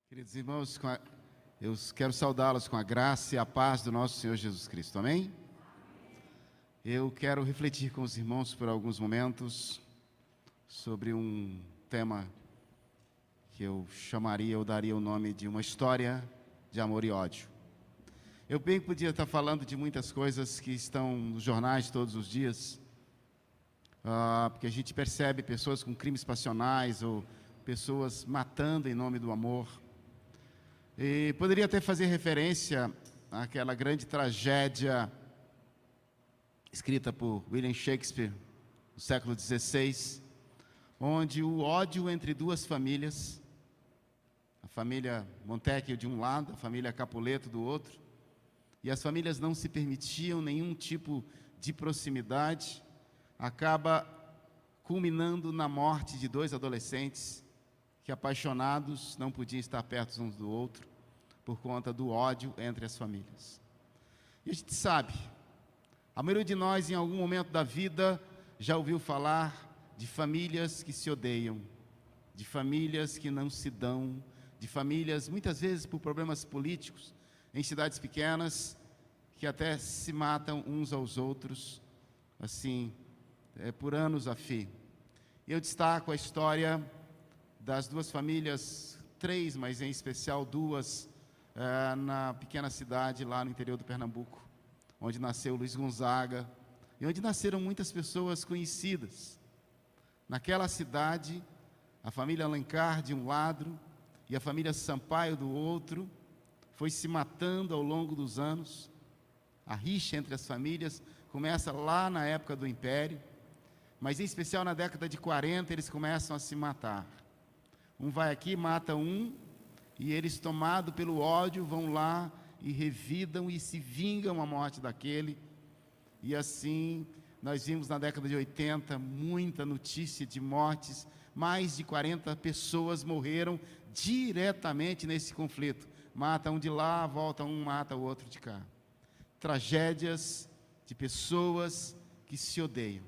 Queridos irmãos, eu quero saudá-los com a graça e a paz do nosso Senhor Jesus Cristo, amém? Eu quero refletir com os irmãos por alguns momentos sobre um tema que eu daria o nome de uma história de amor e ódio. Eu bem podia estar falando de muitas coisas que estão nos jornais todos os dias, porque a gente percebe pessoas com crimes passionais ou pessoas matando em nome do amor. E poderia até fazer referência àquela grande tragédia escrita por William Shakespeare, no século XVI, onde o ódio entre duas famílias, a família Montecchio de um lado, a família Capuleto do outro, e as famílias não se permitiam nenhum tipo de proximidade, acaba culminando na morte de dois adolescentes que, apaixonados, não podiam estar perto uns do outro por conta do ódio entre as famílias. E a gente sabe, a maioria de nós em algum momento da vida já ouviu falar de famílias que se odeiam, de famílias que não se dão, de famílias muitas vezes por problemas políticos em cidades pequenas que até se matam uns aos outros, assim, por anos a fio. E eu destaco a história das duas famílias, três, mas em especial duas, na pequena cidade lá no interior do Pernambuco, onde nasceu Luiz Gonzaga e onde nasceram muitas pessoas conhecidas. Naquela cidade, a família Alencar de um lado e a família Sampaio do outro foi se matando ao longo dos anos. A rixa entre as famílias começa lá na época do Império, mas em especial na década de 40 eles começam a se matar. Um vai aqui, mata um, e eles, tomados pelo ódio, vão lá e revidam e se vingam a morte daquele. E assim, nós vimos na década de 80 muita notícia de mortes. Mais de 40 pessoas morreram diretamente nesse conflito. Mata um de lá, volta um, mata o outro de cá. Tragédias de pessoas que se odeiam.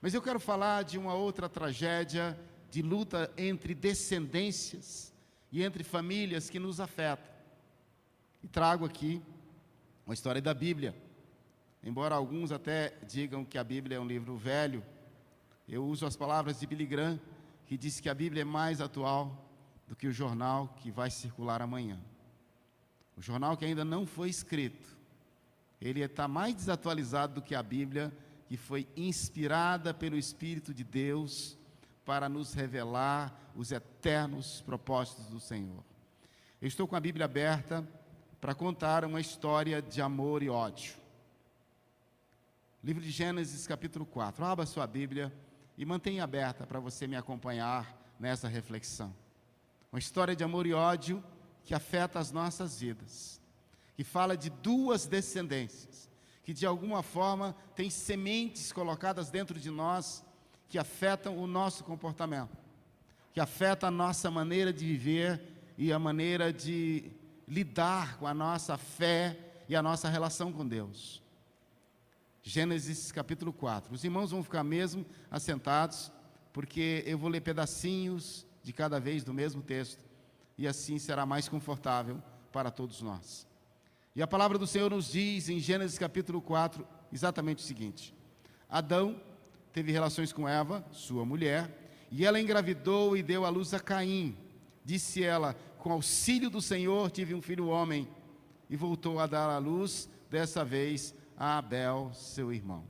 Mas eu quero falar de uma outra tragédia de luta entre descendências e entre famílias que nos afeta. E trago aqui uma história da Bíblia. Embora alguns até digam que a Bíblia é um livro velho, eu uso as palavras de Billy Graham, que diz que a Bíblia é mais atual do que o jornal que vai circular amanhã. O jornal que ainda não foi escrito, ele está mais desatualizado do que a Bíblia, que foi inspirada pelo Espírito de Deus para nos revelar os eternos propósitos do Senhor. Eu estou com a Bíblia aberta para contar uma história de amor e ódio. Livro de Gênesis, capítulo 4. Abra sua Bíblia e mantenha aberta para você me acompanhar nessa reflexão. Uma história de amor e ódio que afeta as nossas vidas, que fala de duas descendências, que de alguma forma têm sementes colocadas dentro de nós, que afetam o nosso comportamento, que afetam a nossa maneira de viver e a maneira de lidar com a nossa fé e a nossa relação com Deus. Gênesis capítulo 4. Os irmãos vão ficar mesmo assentados, porque eu vou ler pedacinhos de cada vez do mesmo texto, e assim será mais confortável para todos nós. E a palavra do Senhor nos diz em Gênesis capítulo 4 exatamente o seguinte: Adão teve relações com Eva, sua mulher, e ela engravidou e deu à luz a Caim. Disse ela: com auxílio do Senhor tive um filho homem, e voltou a dar à luz, dessa vez, a Abel, seu irmão.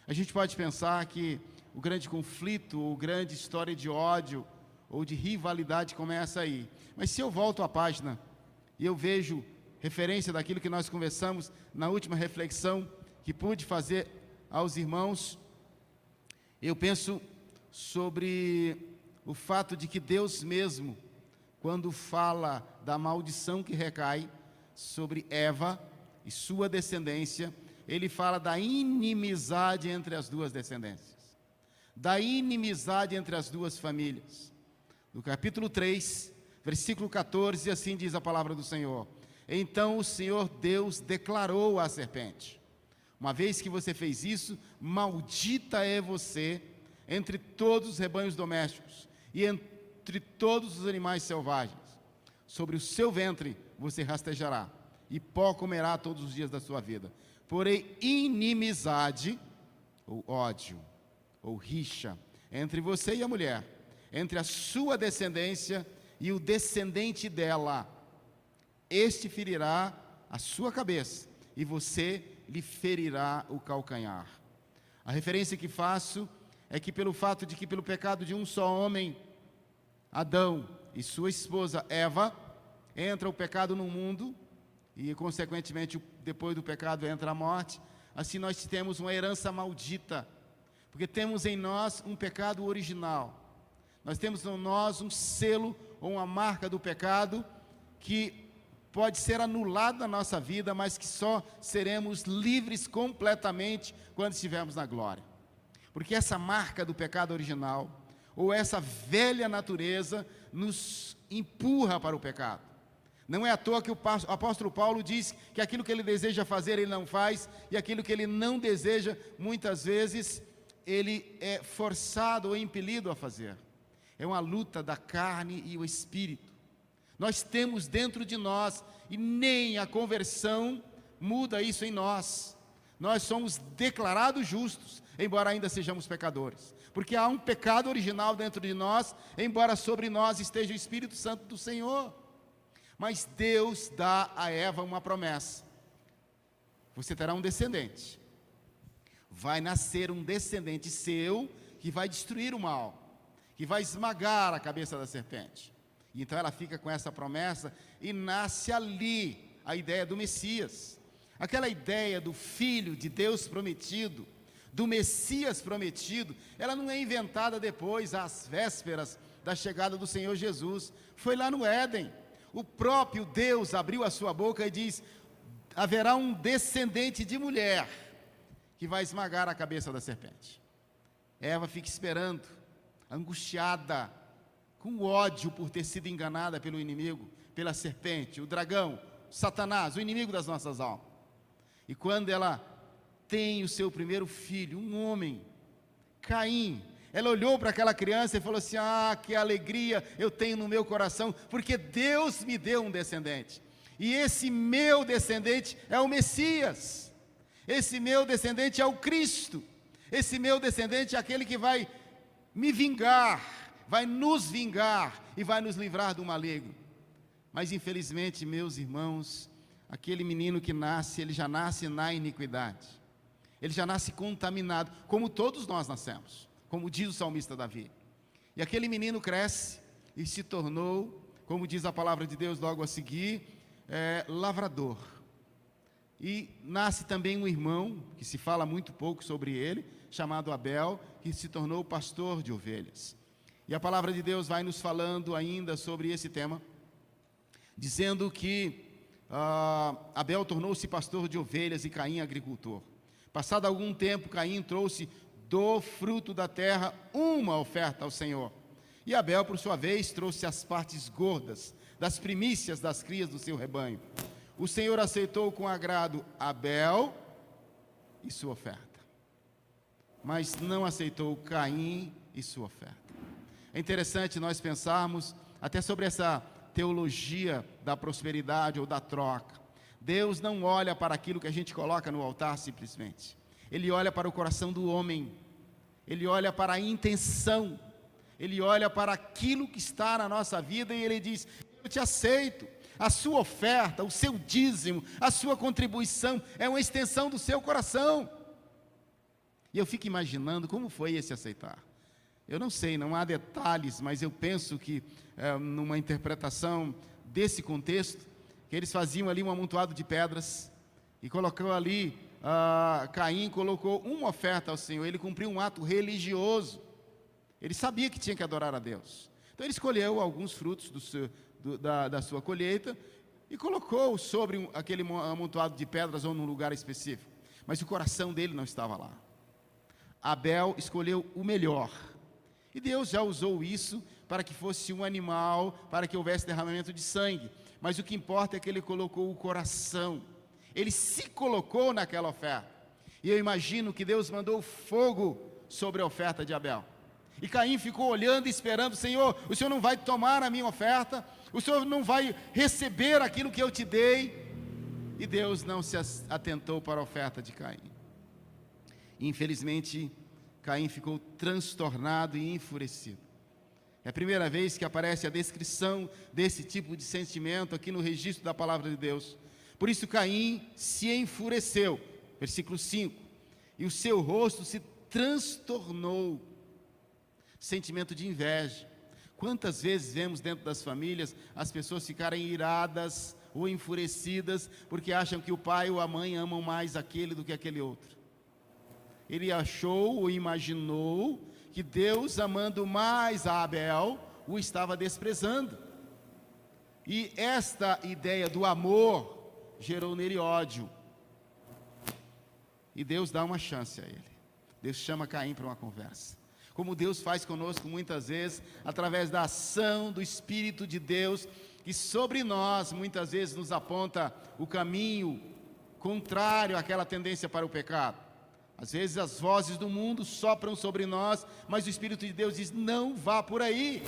A gente pode pensar que o grande conflito, ou grande história de ódio, ou de rivalidade começa aí. Mas se eu volto à página, e eu vejo referência daquilo que nós conversamos na última reflexão, que pude fazer aos irmãos, eu penso sobre o fato de que Deus mesmo, quando fala da maldição que recai sobre Eva e sua descendência, ele fala da inimizade entre as duas descendências, da inimizade entre as duas famílias. No capítulo 3, versículo 14, assim diz a palavra do Senhor: então o Senhor Deus declarou à serpente: uma vez que você fez isso, maldita é você entre todos os rebanhos domésticos e entre todos os animais selvagens. sobre o seu ventre você rastejará, e pó comerá todos os dias da sua vida. Porém, inimizade, ou ódio, ou rixa, entre você e a mulher, entre a sua descendência e o descendente dela. Este ferirá a sua cabeça, e você lhe ferirá o calcanhar. A referência que faço é que pelo fato de que pelo pecado de um só homem, Adão, e sua esposa Eva, entra o pecado no mundo, e consequentemente depois do pecado entra a morte. Assim nós temos uma herança maldita, porque temos em nós um pecado original. Nós temos em nós um selo ou uma marca do pecado que pode ser anulado na nossa vida, mas que só seremos livres completamente quando estivermos na glória. Porque essa marca do pecado original, ou essa velha natureza, nos empurra para o pecado. Não é à toa que o apóstolo Paulo diz que aquilo que ele deseja fazer, ele não faz, e aquilo que ele não deseja, muitas vezes, ele é forçado ou impelido a fazer. É uma luta da carne e o espírito. Nós temos dentro de nós, e nem a conversão muda isso em nós. Nós somos declarados justos, embora ainda sejamos pecadores. Porque há um pecado original dentro de nós, embora sobre nós esteja o Espírito Santo do Senhor. Mas Deus dá a Eva uma promessa: você terá um descendente, vai nascer um descendente seu, que vai destruir o mal, que vai esmagar a cabeça da serpente. E então ela fica com essa promessa, e nasce ali a ideia do Messias, aquela ideia do Filho de Deus prometido, do Messias prometido. Ela não é inventada depois, às vésperas da chegada do Senhor Jesus, foi lá no Éden. O próprio Deus abriu a sua boca e diz: haverá um descendente de mulher que vai esmagar a cabeça da serpente. Eva fica esperando, angustiada, com ódio por ter sido enganada pelo inimigo, pela serpente, o dragão, Satanás, o inimigo das nossas almas. E quando ela tem o seu primeiro filho, um homem, Caim, ela olhou para aquela criança e falou assim: ah, que alegria eu tenho no meu coração, porque Deus me deu um descendente, e esse meu descendente é o Messias, esse meu descendente é o Cristo, esse meu descendente é aquele que vai me vingar, vai nos vingar e vai nos livrar do maligno. Mas infelizmente, meus irmãos, aquele menino que nasce, ele já nasce na iniquidade, ele já nasce contaminado, como todos nós nascemos, como diz o salmista Davi. E aquele menino cresce e se tornou, como diz a palavra de Deus logo a seguir, lavrador. E nasce também um irmão, que se fala muito pouco sobre ele, chamado Abel, que se tornou pastor de ovelhas. E a palavra de Deus vai nos falando ainda sobre esse tema, dizendo que Abel tornou-se pastor de ovelhas e Caim agricultor. Passado algum tempo, Caim trouxe do fruto da terra uma oferta ao Senhor. E Abel, por sua vez, trouxe as partes gordas das primícias das crias do seu rebanho. O Senhor aceitou com agrado Abel e sua oferta, mas não aceitou Caim e sua oferta. É interessante nós pensarmos até sobre essa teologia da prosperidade ou da troca. Deus não olha para aquilo que a gente coloca no altar simplesmente. Ele olha para o coração do homem. Ele olha para a intenção. Ele olha para aquilo que está na nossa vida e Ele diz: eu te aceito. A sua oferta, o seu dízimo, a sua contribuição é uma extensão do seu coração. E eu fico imaginando como foi esse aceitar. Eu não sei, não há detalhes, mas eu penso que numa interpretação desse contexto, que eles faziam ali um amontoado de pedras e colocou ali, Caim colocou uma oferta ao Senhor. Ele cumpriu um ato religioso. Ele sabia que tinha que adorar a Deus. Então ele escolheu alguns frutos da sua colheita e colocou sobre aquele amontoado de pedras ou num lugar específico. Mas o coração dele não estava lá. Abel escolheu o melhor. E Deus já usou isso para que fosse um animal, para que houvesse derramamento de sangue. Mas o que importa é que ele colocou o coração. Ele se colocou naquela oferta. E eu imagino que Deus mandou fogo sobre a oferta de Abel. E Caim ficou olhando e esperando: Senhor, o Senhor não vai tomar a minha oferta? O Senhor não vai receber aquilo que eu te dei? E Deus não se atentou para a oferta de Caim. Infelizmente, Caim ficou transtornado e enfurecido. É a primeira vez que aparece a descrição desse tipo de sentimento aqui no registro da palavra de Deus. Por isso Caim se enfureceu, versículo 5, e o seu rosto se transtornou. Sentimento de inveja. Quantas vezes vemos dentro das famílias as pessoas ficarem iradas ou enfurecidas porque acham que o pai ou a mãe amam mais aquele do que aquele outro. Ele achou ou imaginou que Deus, amando mais a Abel, o estava desprezando. E esta ideia do amor gerou nele ódio. E Deus dá uma chance a ele. Deus chama Caim para uma conversa. Como Deus faz conosco muitas vezes, através da ação do Espírito de Deus, que sobre nós muitas vezes nos aponta o caminho contrário àquela tendência para o pecado. Às vezes as vozes do mundo sopram sobre nós, mas o Espírito de Deus diz: não vá por aí,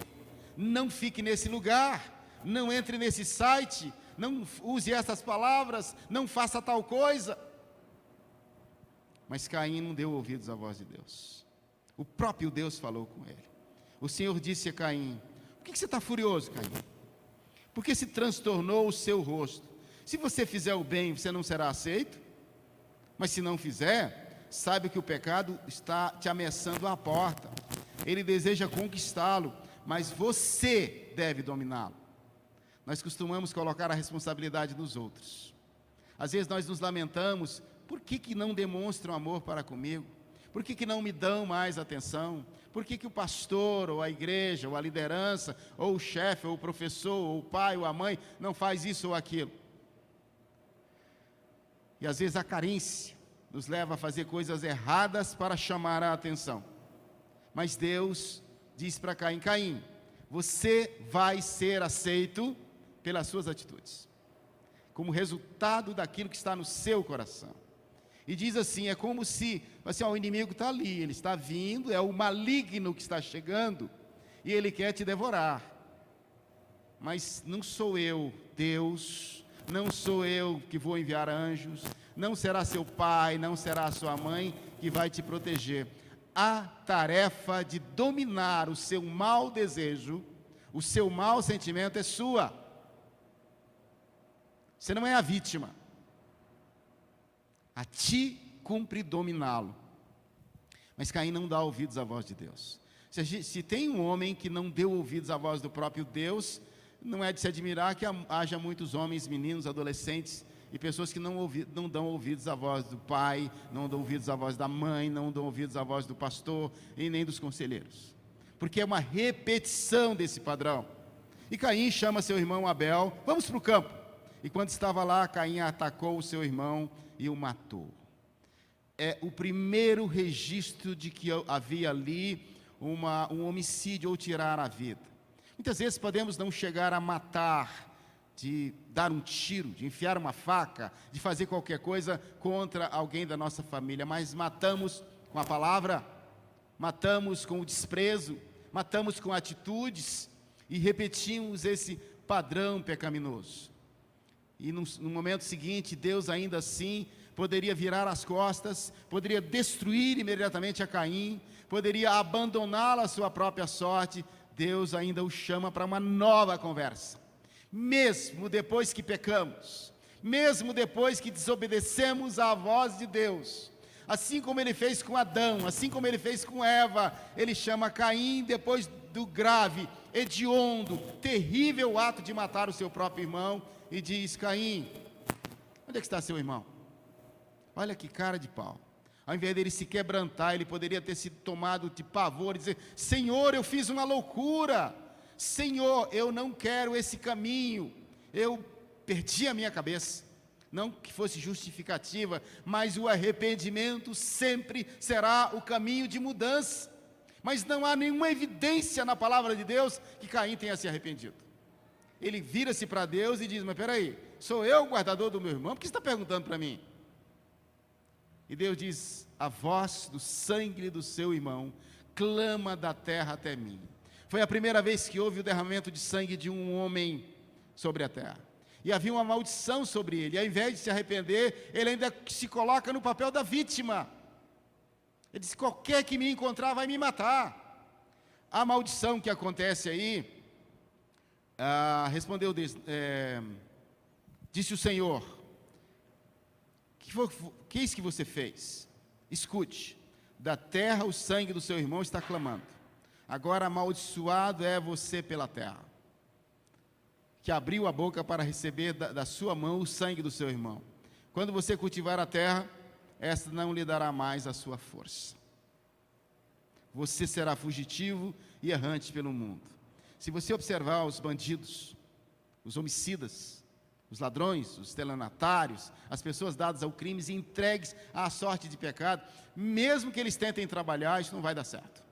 não fique nesse lugar, não entre nesse site, não use essas palavras, não faça tal coisa. Mas Caim não deu ouvidos à voz de Deus. O próprio Deus falou com ele. O Senhor disse a Caim: por que você está furioso, Caim? Por que se transtornou o seu rosto? Se você fizer o bem, você não será aceito? Mas se não fizer, saiba que o pecado está te ameaçando à porta. Ele deseja conquistá-lo, mas você deve dominá-lo. Nós costumamos colocar a responsabilidade nos outros. Às vezes nós nos lamentamos: por que não demonstram amor para comigo? Por que não me dão mais atenção? Por que o pastor, ou a igreja, ou a liderança, ou o chefe, ou o professor, ou o pai, ou a mãe não faz isso ou aquilo? E às vezes a carência nos leva a fazer coisas erradas para chamar a atenção. Mas Deus diz para Caim: Caim, você vai ser aceito pelas suas atitudes, como resultado daquilo que está no seu coração. E diz assim, é como se, assim, ó, o inimigo está ali, ele está vindo, é o maligno que está chegando, e ele quer te devorar. Mas não sou eu, Deus, não sou eu que vou enviar anjos, não será seu pai, não será sua mãe que vai te proteger. A tarefa de dominar o seu mau desejo, o seu mau sentimento é sua. Você não é a vítima. A ti cumpre dominá-lo. Mas Caim não dá ouvidos à voz de Deus. Se tem um homem que não deu ouvidos à voz do próprio Deus, não é de se admirar que haja muitos homens, meninos, adolescentes e pessoas que não dão ouvidos à voz do pai, não dão ouvidos à voz da mãe, não dão ouvidos à voz do pastor e nem dos conselheiros. Porque é uma repetição desse padrão. E Caim chama seu irmão Abel: vamos para o campo. E quando estava lá, Caim atacou o seu irmão e o matou. É o primeiro registro de que havia ali um homicídio ou tirar a vida. Muitas vezes podemos não chegar a matar, de dar um tiro, de enfiar uma faca, de fazer qualquer coisa contra alguém da nossa família, mas matamos com a palavra, matamos com o desprezo, matamos com atitudes e repetimos esse padrão pecaminoso. E no momento seguinte, Deus ainda assim poderia virar as costas, poderia destruir imediatamente a Caim, poderia abandoná-lo à sua própria sorte. Deus ainda o chama para uma nova conversa. Mesmo depois que pecamos, mesmo depois que desobedecemos à voz de Deus, assim como ele fez com Adão, assim como ele fez com Eva, ele chama Caim depois do grave, hediondo, terrível ato de matar o seu próprio irmão, e diz: Caim, onde é que está seu irmão? Olha que cara de pau. Ao invés dele se quebrantar, ele poderia ter sido tomado de pavor e dizer: Senhor, eu fiz uma loucura, Senhor, eu não quero esse caminho, eu perdi a minha cabeça. Não que fosse justificativa, mas o arrependimento sempre será o caminho de mudança. Mas não há nenhuma evidência na palavra de Deus que Caim tenha se arrependido. Ele vira-se para Deus e diz: mas peraí, sou eu o guardador do meu irmão? Por que você está perguntando para mim? E Deus diz: a voz do sangue do seu irmão clama da terra até mim. Foi a primeira vez que houve o derramamento de sangue de um homem sobre a terra. E havia uma maldição sobre ele. E ao invés de se arrepender, ele ainda se coloca no papel da vítima. Ele diz: qualquer que me encontrar vai me matar. A maldição que acontece aí, respondeu, disse o Senhor: que é isso que você fez? Escute, da terra o sangue do seu irmão está clamando. Agora amaldiçoado é você pela terra, que abriu a boca para receber da sua mão o sangue do seu irmão. Quando você cultivar a terra, esta não lhe dará mais a sua força. Você será fugitivo e errante pelo mundo. Se você observar os bandidos, os homicidas, os ladrões, os estelionatários, as pessoas dadas ao crime e entregues à sorte de pecado, mesmo que eles tentem trabalhar, isso não vai dar certo.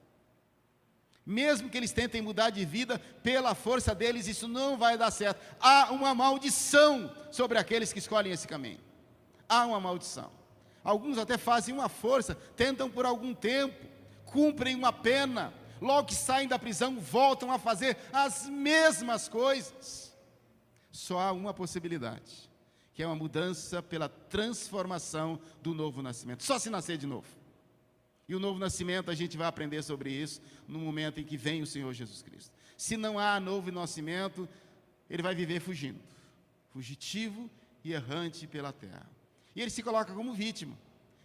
Mesmo que eles tentem mudar de vida pela força deles, isso não vai dar certo. Há uma maldição sobre aqueles que escolhem esse caminho. Há uma maldição. Alguns até fazem uma força, tentam por algum tempo, cumprem uma pena, logo que saem da prisão, voltam a fazer as mesmas coisas. Só há uma possibilidade, que é uma mudança pela transformação do novo nascimento. Só se nascer de novo. E o novo nascimento, a gente vai aprender sobre isso no momento em que vem o Senhor Jesus Cristo. Se não há novo nascimento, ele vai viver fugindo, fugitivo e errante pela terra. E ele se coloca como vítima.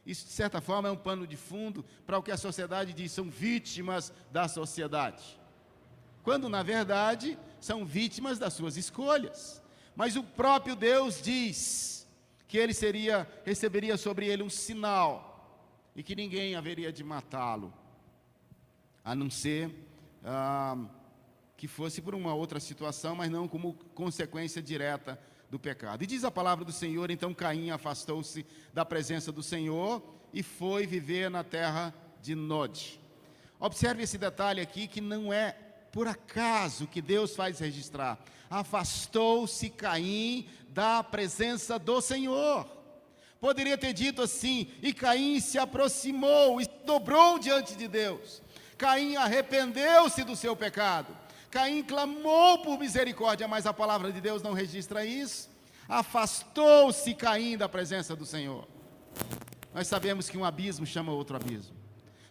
Isso, de certa forma, é um pano de fundo para o que a sociedade diz: são vítimas da sociedade. Quando, na verdade, são vítimas das suas escolhas. Mas o próprio Deus diz que ele receberia sobre ele um sinal, e que ninguém haveria de matá-lo, a não ser que fosse por uma outra situação, mas não como consequência direta do pecado. E diz a palavra do Senhor: então Caim afastou-se da presença do Senhor e foi viver na terra de Nod. Observe esse detalhe aqui, que não é por acaso que Deus faz registrar. Afastou-se Caim da presença do Senhor. Poderia ter dito assim: e Caim se aproximou e se dobrou diante de Deus. Caim arrependeu-se do seu pecado. Caim clamou por misericórdia, mas a palavra de Deus não registra isso. Afastou-se Caim da presença do Senhor. Nós sabemos que um abismo chama outro abismo.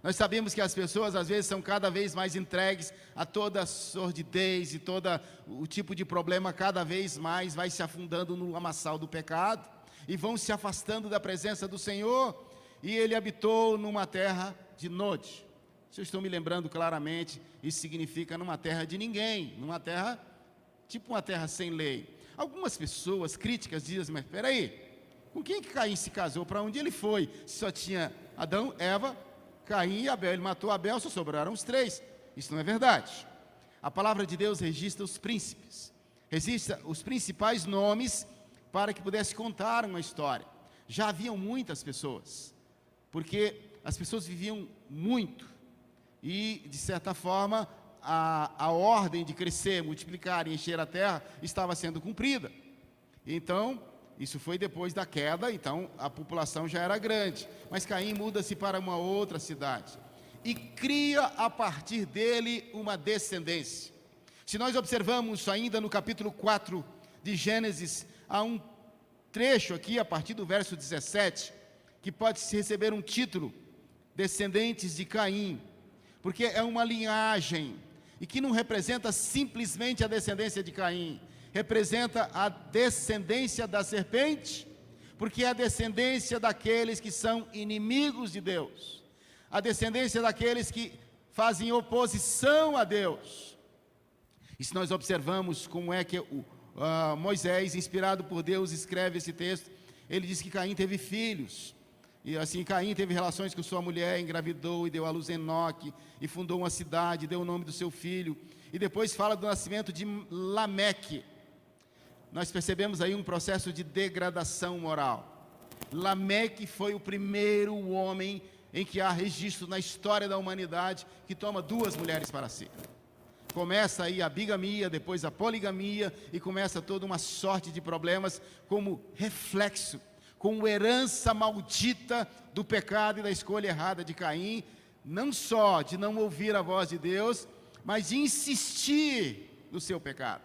Nós sabemos que as pessoas às vezes são cada vez mais entregues a toda a sordidez e todo o tipo de problema, cada vez mais vai se afundando no lamaçal do pecado. E vão se afastando da presença do Senhor. E ele habitou numa terra de Nod. Se eu estou me lembrando claramente, isso significa numa terra de ninguém, numa terra, tipo uma terra sem lei. Algumas pessoas críticas dizem: mas espera aí, com quem que Caim se casou? Para onde ele foi? Só tinha Adão, Eva, Caim e Abel. Ele matou Abel, só sobraram os três. Isso não é verdade. A palavra de Deus registra os príncipes, registra os principais nomes, para que pudesse contar uma história. Já haviam muitas pessoas, porque as pessoas viviam muito, e de certa forma a ordem de crescer, multiplicar e encher a terra estava sendo cumprida. Então, isso foi depois da queda, então a população já era grande. Mas Caim muda-se para uma outra cidade e cria a partir dele uma descendência. Se nós observamos ainda no capítulo 4 de Gênesis, há um trecho aqui, a partir do verso 17, que pode receber um título: Descendentes de Caim, porque é uma linhagem, e que não representa simplesmente a descendência de Caim, representa a descendência da serpente, porque é a descendência daqueles que são inimigos de Deus, a descendência daqueles que fazem oposição a Deus. E se nós observamos como é que Moisés, inspirado por Deus, escreve esse texto, ele diz que Caim teve filhos, e assim Caim teve relações com sua mulher, engravidou e deu à luz Enoque, e fundou uma cidade, deu o nome do seu filho, e depois fala do nascimento de Lameque. Nós percebemos aí um processo de degradação moral. Lameque foi o primeiro homem em que há registro na história da humanidade que toma duas mulheres para si. Começa aí a bigamia, depois a poligamia, e começa toda uma sorte de problemas como reflexo, como herança maldita do pecado e da escolha errada de Caim, não só de não ouvir a voz de Deus, mas de insistir no seu pecado.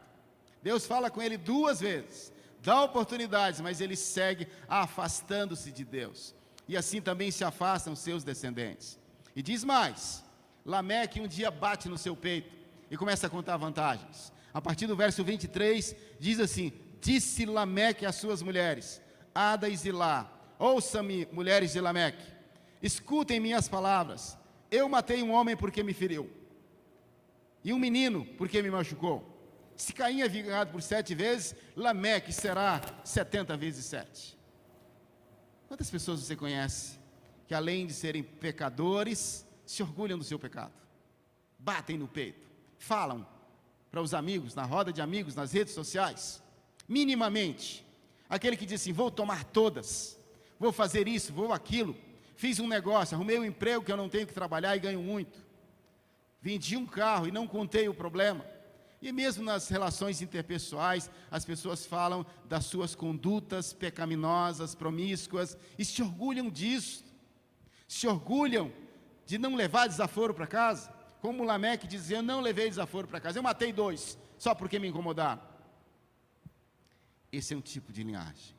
Deus fala com ele 2 vezes, dá oportunidades, mas ele segue afastando-se de Deus. E assim também se afastam seus descendentes. E diz mais, Lameque um dia bate no seu peito e começa a contar vantagens. A partir do verso 23, diz assim: disse Lameque às suas mulheres, Ada e Zilá: ouçam-me, mulheres de Lameque, escutem minhas palavras. Eu matei um homem porque me feriu, e um menino porque me machucou. Se Caim é vingado por 7 vezes, Lameque será 70 vezes 7. Quantas pessoas você conhece que, além de serem pecadores, se orgulham do seu pecado, batem no peito, falam para os amigos, na roda de amigos, nas redes sociais, minimamente, aquele que diz assim: vou tomar todas, vou fazer isso, vou aquilo, fiz um negócio, arrumei um emprego que eu não tenho que trabalhar e ganho muito, vendi um carro e não contei o problema. E mesmo nas relações interpessoais, as pessoas falam das suas condutas pecaminosas, promíscuas, e se orgulham disso, se orgulham de não levar desaforo para casa, como Lameque dizia: eu não levei desaforo para casa, eu matei 2, só porque me incomodaram. Esse é um tipo de linhagem,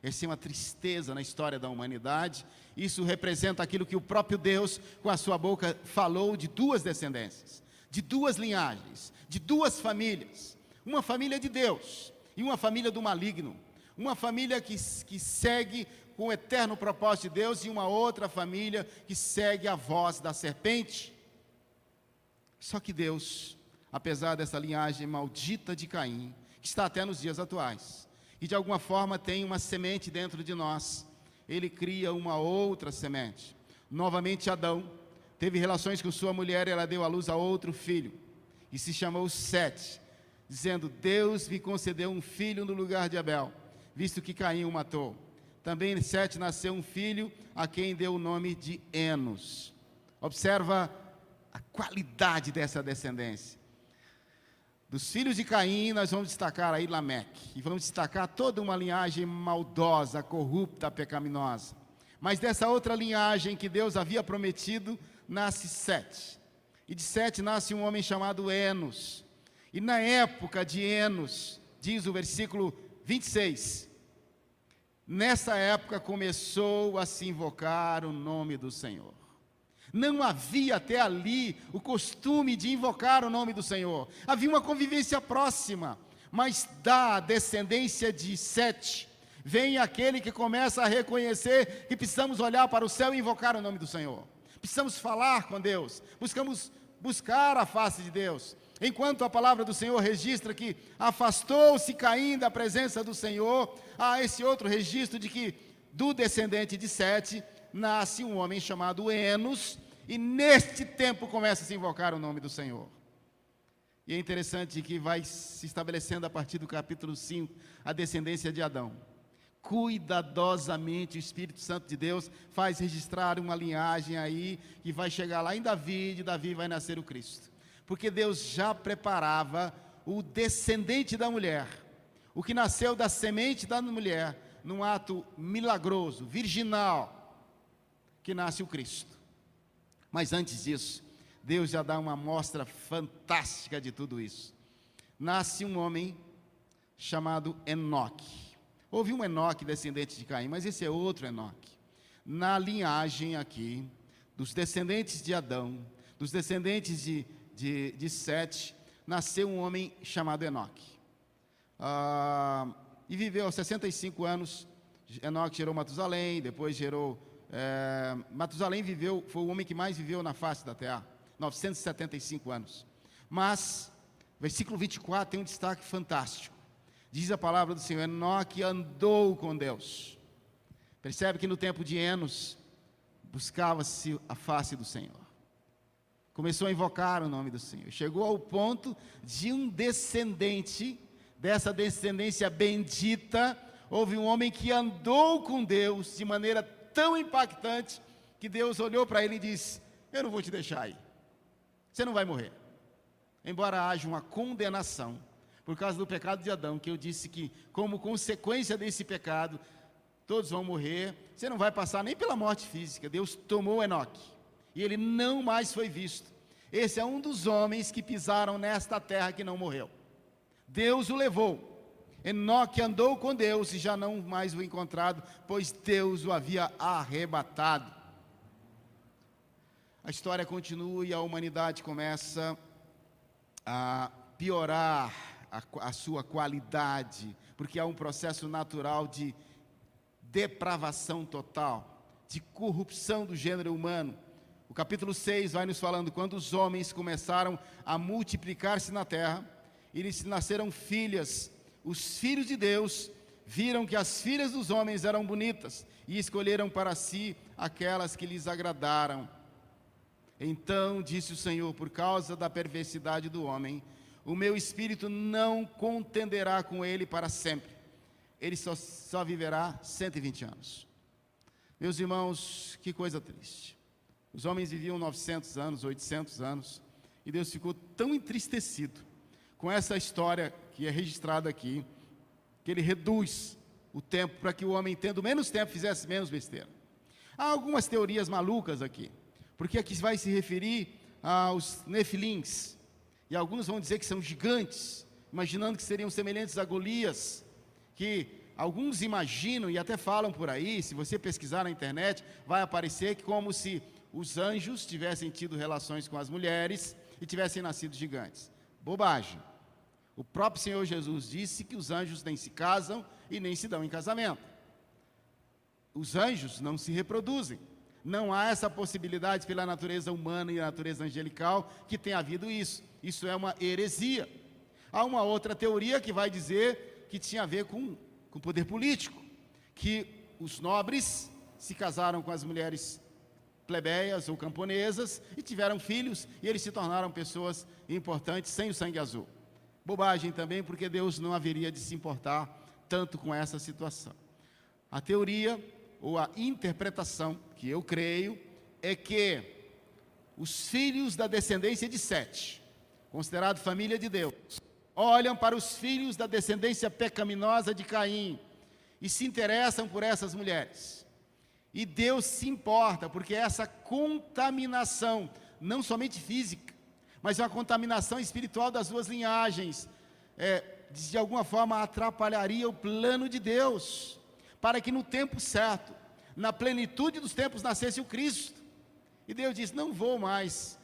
essa é uma tristeza na história da humanidade. Isso representa aquilo que o próprio Deus, com a sua boca, falou de 2 descendências, de 2 linhagens, de 2 famílias, uma família de Deus e uma família do maligno, uma família que segue com o eterno propósito de Deus e uma outra família que segue a voz da serpente. Só que Deus, apesar dessa linhagem maldita de Caim, que está até nos dias atuais, e de alguma forma tem uma semente dentro de nós, Ele cria uma outra semente. Novamente Adão teve relações com sua mulher e ela deu à luz a outro filho, e se chamou Sete, dizendo: Deus me concedeu um filho no lugar de Abel, visto que Caim o matou. Também Sete nasceu um filho, a quem deu o nome de Enos. Observa a qualidade dessa descendência. Dos filhos de Caim, nós vamos destacar aí Lameque, e vamos destacar toda uma linhagem maldosa, corrupta, pecaminosa. Mas dessa outra linhagem que Deus havia prometido, nasce Sete. E de Sete nasce um homem chamado Enos. E na época de Enos, diz o versículo 26, nessa época começou a se invocar o nome do Senhor. Não havia até ali o costume de invocar o nome do Senhor. Havia uma convivência próxima, mas da descendência de Sete vem aquele que começa a reconhecer que precisamos olhar para o céu e invocar o nome do Senhor. Precisamos falar com Deus, buscar a face de Deus. Enquanto a palavra do Senhor registra que afastou-se Caim da presença do Senhor, há esse outro registro de que do descendente de Sete nasce um homem chamado Enos, e neste tempo começa a se invocar o nome do Senhor. E é interessante que vai se estabelecendo a partir do capítulo 5 a descendência de Adão. Cuidadosamente o Espírito Santo de Deus faz registrar uma linhagem aí que vai chegar lá em Davi, e de Davi vai nascer o Cristo. Porque Deus já preparava o descendente da mulher, o que nasceu da semente da mulher, num ato milagroso, virginal, que nasce o Cristo. Mas antes disso, Deus já dá uma amostra fantástica de tudo isso. Nasce um homem chamado Enoque. Houve um Enoque descendente de Caim, mas esse é outro Enoque. Na linhagem aqui, dos descendentes de Adão, dos descendentes de Sete, nasceu um homem chamado Enoque. E viveu aos 65 anos. Enoque gerou Matusalém, depois gerou... Matusalém foi o homem que mais viveu na face da terra, 975 anos. Mas, versículo 24 tem um destaque fantástico. Diz a palavra do Senhor: Enoque andou com Deus. Percebe que no tempo de Enos, buscava-se a face do Senhor. Começou a invocar o nome do Senhor. Chegou ao ponto de um descendente, dessa descendência bendita, houve um homem que andou com Deus de maneira tão impactante, que Deus olhou para ele e disse: eu não vou te deixar aí, você não vai morrer. Embora haja uma condenação, por causa do pecado de Adão, que eu disse que, como consequência desse pecado, todos vão morrer, você não vai passar nem pela morte física. Deus tomou Enoque e ele não mais foi visto. Esse é um dos homens que pisaram nesta terra que não morreu. Deus o levou. Enoque andou com Deus e já não mais o encontrado, pois Deus o havia arrebatado. A história continua e a humanidade começa a piorar a sua qualidade, porque há um processo natural de depravação total, de corrupção do gênero humano. O capítulo 6 vai nos falando, quando os homens começaram a multiplicar-se na terra, e lhes nasceram filhas, os filhos de Deus viram que as filhas dos homens eram bonitas, e escolheram para si aquelas que lhes agradaram. Então disse o Senhor, por causa da perversidade do homem, o meu espírito não contenderá com ele para sempre, ele só viverá 120 anos. Meus irmãos, que coisa triste. Os homens viviam 900 anos, 800 anos, e Deus ficou tão entristecido com essa história que é registrada aqui, que ele reduz o tempo para que o homem, tendo menos tempo, fizesse menos besteira. Há algumas teorias malucas aqui, porque aqui vai se referir aos nefilins, e alguns vão dizer que são gigantes, imaginando que seriam semelhantes a Golias, que alguns imaginam e até falam por aí, se você pesquisar na internet, vai aparecer que como se os anjos tivessem tido relações com as mulheres e tivessem nascido gigantes. Bobagem. O próprio Senhor Jesus disse que os anjos nem se casam e nem se dão em casamento. Os anjos não se reproduzem. Não há essa possibilidade pela natureza humana e a natureza angelical que tenha havido isso. Isso é uma heresia. Há uma outra teoria que vai dizer que tinha a ver com poder político, que os nobres se casaram com as mulheres plebeias ou camponesas e tiveram filhos, e eles se tornaram pessoas importantes sem o sangue azul. Bobagem também, porque Deus não haveria de se importar tanto com essa situação. A teoria ou a interpretação que eu creio é que os filhos da descendência de Sete, considerado família de Deus, olham para os filhos da descendência pecaminosa de Caim e se interessam por essas mulheres. E Deus se importa, porque essa contaminação, não somente física, mas uma contaminação espiritual das duas linhagens, de alguma forma atrapalharia o plano de Deus, para que no tempo certo, na plenitude dos tempos, nascesse o Cristo. E Deus diz, não vou mais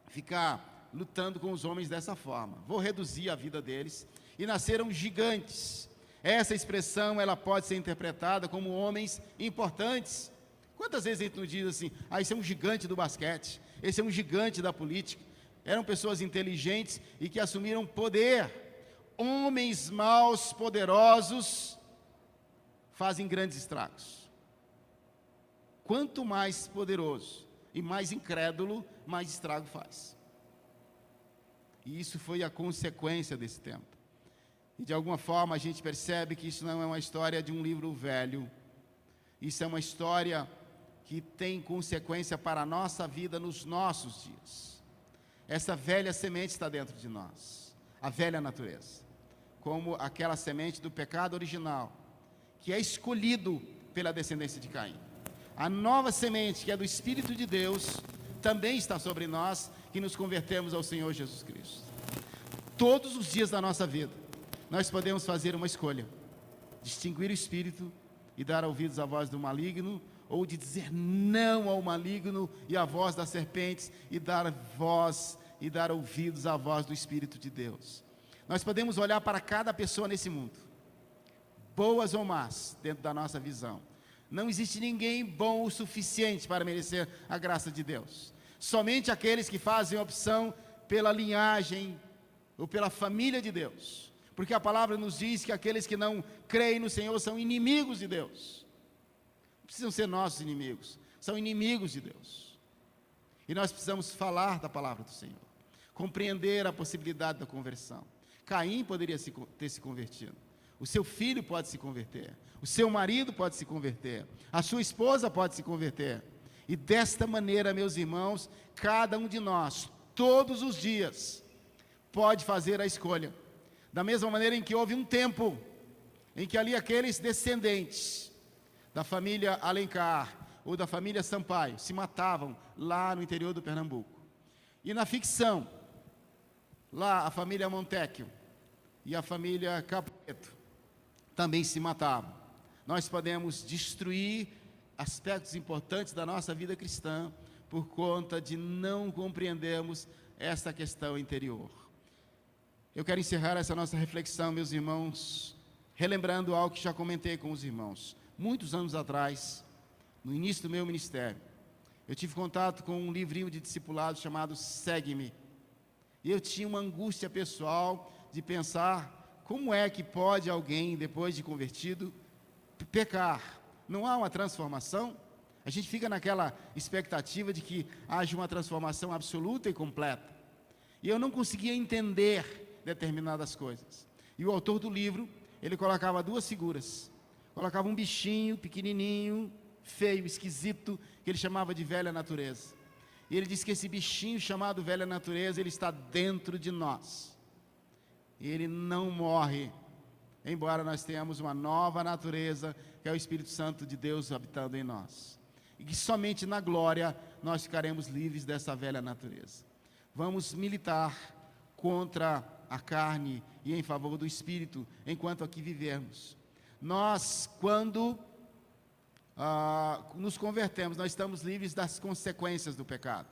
ficar lutando com os homens dessa forma, vou reduzir a vida deles, e nasceram gigantes. Essa expressão, ela pode ser interpretada como homens importantes. Quantas vezes a gente não diz assim, esse é um gigante do basquete, esse é um gigante da política. Eram pessoas inteligentes e que assumiram poder. Homens maus, poderosos, fazem grandes estragos. Quanto mais poderoso e mais incrédulo, mais estrago faz. E isso foi a consequência desse tempo. E de alguma forma a gente percebe que isso não é uma história de um livro velho. Isso é uma história que tem consequência para a nossa vida nos nossos dias. Essa velha semente está dentro de nós, a velha natureza, como aquela semente do pecado original, que é escolhido pela descendência de Caim. A nova semente, que é do Espírito de Deus, também está sobre nós, que nos convertemos ao Senhor Jesus Cristo. Todos os dias da nossa vida, nós podemos fazer uma escolha, distinguir o Espírito e dar ouvidos à voz do maligno, ou de dizer não ao maligno e à voz das serpentes, e dar voz e dar ouvidos à voz do Espírito de Deus. Nós podemos olhar para cada pessoa nesse mundo, boas ou más, dentro da nossa visão. Não existe ninguém bom o suficiente para merecer a graça de Deus. Somente aqueles que fazem opção pela linhagem ou pela família de Deus. Porque a palavra nos diz que aqueles que não creem no Senhor são inimigos de Deus. Não precisam ser nossos inimigos, são inimigos de Deus. E nós precisamos falar da palavra do Senhor, compreender a possibilidade da conversão. Caim poderia ter se convertido, o seu filho pode se converter, o seu marido pode se converter, a sua esposa pode se converter. E desta maneira, meus irmãos, cada um de nós, todos os dias, pode fazer a escolha. Da mesma maneira em que houve um tempo em que ali aqueles descendentes da família Alencar ou da família Sampaio se matavam lá no interior do Pernambuco. E na ficção, lá a família Montecchio e a família Capuleto também se matavam. Nós podemos destruir aspectos importantes da nossa vida cristã por conta de não compreendermos essa questão interior. Eu quero encerrar essa nossa reflexão, meus irmãos, relembrando algo que já comentei com os irmãos. Muitos anos atrás, no início do meu ministério, eu tive contato com um livrinho de discipulado chamado Segue-me. E eu tinha uma angústia pessoal de pensar como é que pode alguém, depois de convertido, pecar. Não há uma transformação? A gente fica naquela expectativa de que haja uma transformação absoluta e completa. E eu não conseguia entender determinadas coisas. E o autor do livro, ele colocava duas figuras. Colocava um bichinho pequenininho, feio, esquisito, que ele chamava de velha natureza. E ele diz que esse bichinho chamado velha natureza, ele está dentro de nós. E ele não morre, embora nós tenhamos uma nova natureza, que é o Espírito Santo de Deus habitando em nós. E que somente na glória nós ficaremos livres dessa velha natureza. Vamos militar contra a carne e em favor do Espírito, enquanto aqui vivermos. Nós, quando nos convertemos, nós estamos livres das consequências do pecado.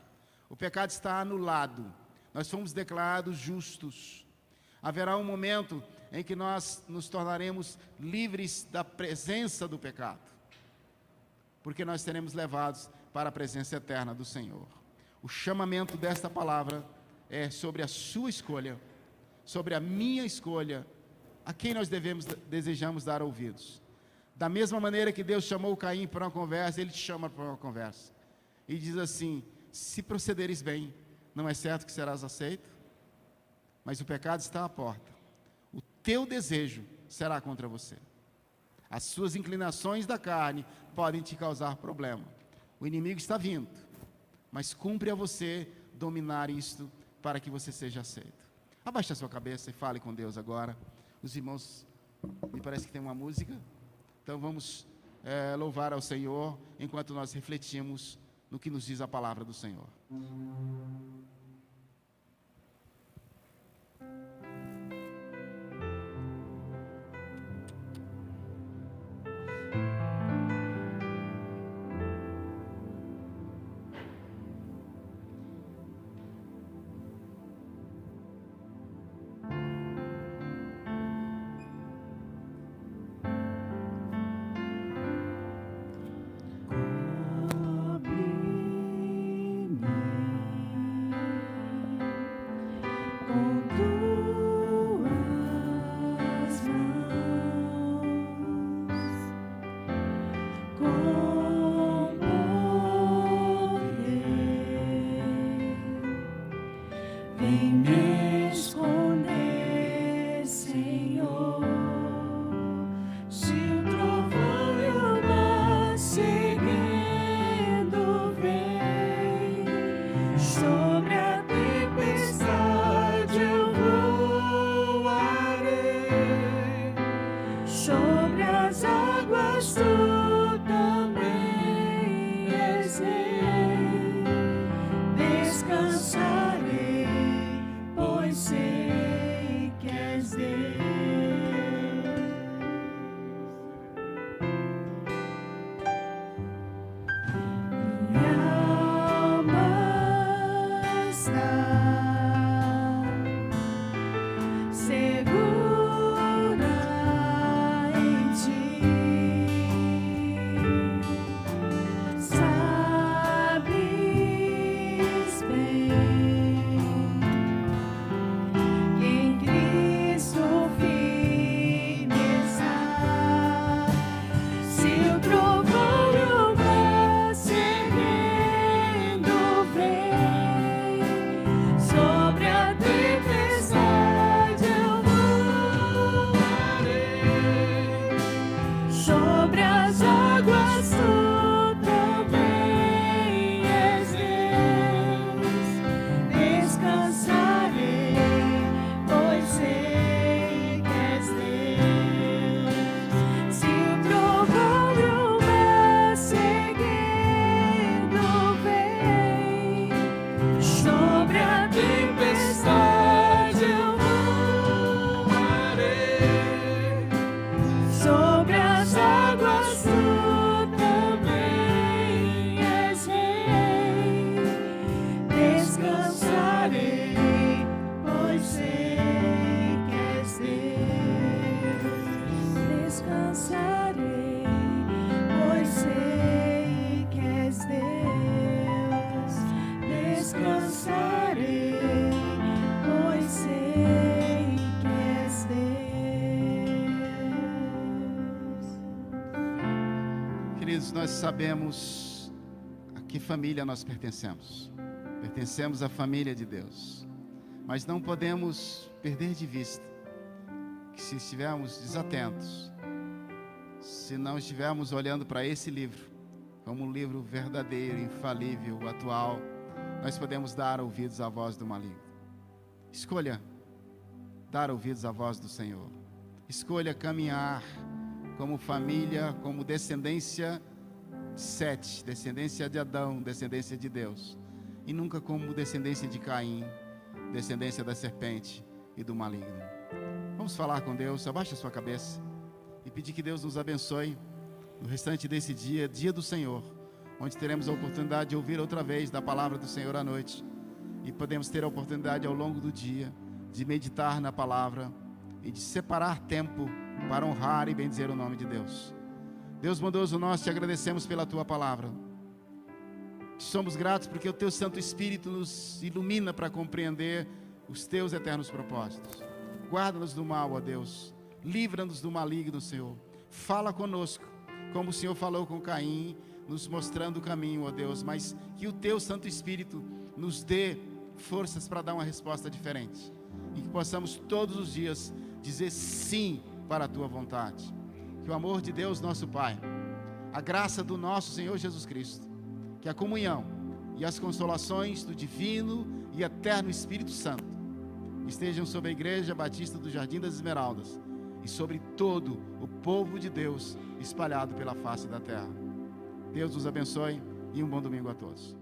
O pecado está anulado, nós fomos declarados justos. Haverá um momento em que nós nos tornaremos livres da presença do pecado, porque nós seremos levados para a presença eterna do Senhor. O chamamento desta palavra é sobre a sua escolha, sobre a minha escolha, a quem nós desejamos dar ouvidos. Da mesma maneira que Deus chamou Caim para uma conversa, Ele te chama para uma conversa. E diz assim: se procederes bem, não é certo que serás aceito? Mas o pecado está à porta. O teu desejo será contra você. As suas inclinações da carne podem te causar problema. O inimigo está vindo, mas cumpre a você dominar isto para que você seja aceito. Abaixe a sua cabeça e fale com Deus agora. Os irmãos, me parece que tem uma música. Então vamos louvar ao Senhor enquanto nós refletimos no que nos diz a palavra do Senhor. queridos, nós sabemos a que família nós pertencemos. Pertencemos à família de Deus. Mas não podemos perder de vista que se estivermos desatentos, se não estivermos olhando para esse livro como um livro verdadeiro, infalível, atual, nós podemos dar ouvidos à voz do maligno. Escolha dar ouvidos à voz do Senhor. Escolha caminhar como família, como descendência de Sete, descendência de Adão, descendência de Deus, e nunca como descendência de Caim, descendência da serpente e do maligno. Vamos falar com Deus. Abaixe a sua cabeça e pedir que Deus nos abençoe no restante desse dia, dia do Senhor, onde teremos a oportunidade de ouvir outra vez da palavra do Senhor à noite, e podemos ter a oportunidade ao longo do dia de meditar na palavra e de separar tempo para honrar e bendizer o nome de Deus. Deus bondoso, nós te agradecemos pela tua palavra. Somos gratos porque o teu Santo Espírito nos ilumina para compreender os teus eternos propósitos. Guarda-nos do mal, ó Deus. Livra-nos do maligno, Senhor. Fala conosco, como o Senhor falou com Caim, nos mostrando o caminho, ó Deus. Mas que o teu Santo Espírito nos dê forças para dar uma resposta diferente. E que possamos todos os dias dizer sim para a tua vontade. Que o amor de Deus, nosso Pai, a graça do nosso Senhor Jesus Cristo, que a comunhão e as consolações do divino e eterno Espírito Santo estejam sobre a Igreja Batista do Jardim das Esmeraldas e sobre todo o povo de Deus espalhado pela face da terra. Deus nos abençoe e um bom domingo a todos.